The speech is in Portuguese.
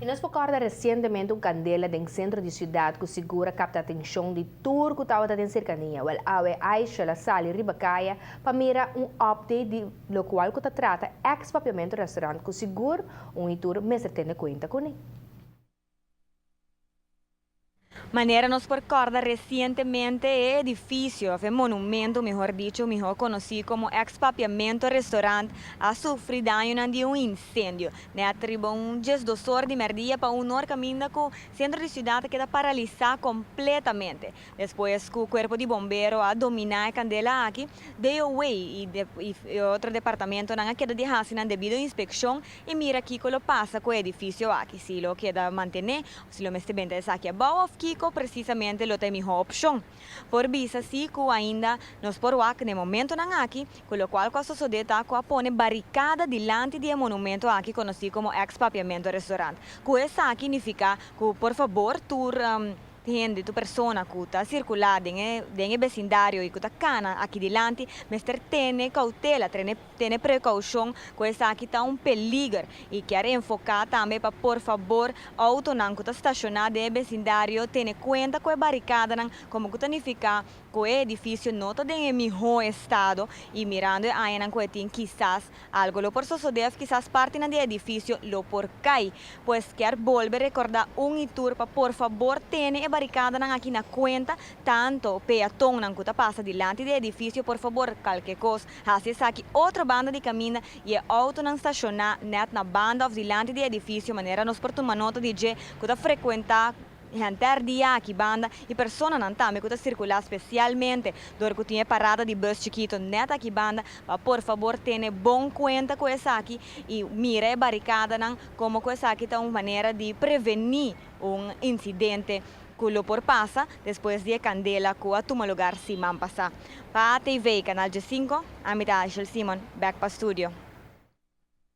E nos recorda recentemente candela em centro de cidade que segura capta a atenção de tudo que estava em cercania. Well, awe Aisha la sali ribacaia para mira update de lo qual que trata ex-papiamento restaurante que segura tour mestre tendo conta com ele. Maneira nos recorda recientemente el edificio, el monumento, mejor dicho, mejor conocido como ex-papiamento restaurante, ha sufrido daño de un incendio. Ne atribuye un 2 horas de merdia para un hora camino que el centro de ciudad queda paralizado completamente. Después que el cuerpo de bombero ha dominado la candela aquí, de away y otro departamento no queda dejar debido a inspección y mira aquí que lo pasa con el edificio aquí. Si lo queda mantener, si lo mete bem aquí abajo, Kiko precisamente lo tem mejor opción. Por visa si que ainda nos por no momento não aqui, com o qual a sociedade está pone barricada diante do monumento aqui conhecido como ex-papiamento restaurante. Com essa significa que por favor tu gente, tu persona que está circulando em vecindário e que está cana aqui delante, mas tem cautela, tem precaução, que essa aqui está peligro e quer enfocar também para, por favor, auto não que está estacionado em vecindário, tenha conta com a barricada, como que significa que o edifício não está em melhor estado e mirando aí não que quizás algo lo por suceder, quizás parte do edifício lo por cai, pois quer volver a recordar tour para, por favor, tenha barricada aqui na conta, tanto peatão não que passa delante do edifício, por favor, qualquer coisa, assim aqui outra banda de caminho e a auto não estacionar net na banda ou delante do edifício, maneira nos por uma nota de que está frequentar jantar dia aqui banda e persona não tá, me custa circular especialmente dor que tinha parada de bus chiquito neta aqui banda, para por favor tenha bom conta com essa aqui e mira a barricada não, como com essa aqui tá uma maneira de prevenir incidente que lo por passa depois de candela que a toma lugar se man passar. Para a TV, Canal G5, a mitad Simon, back para studio.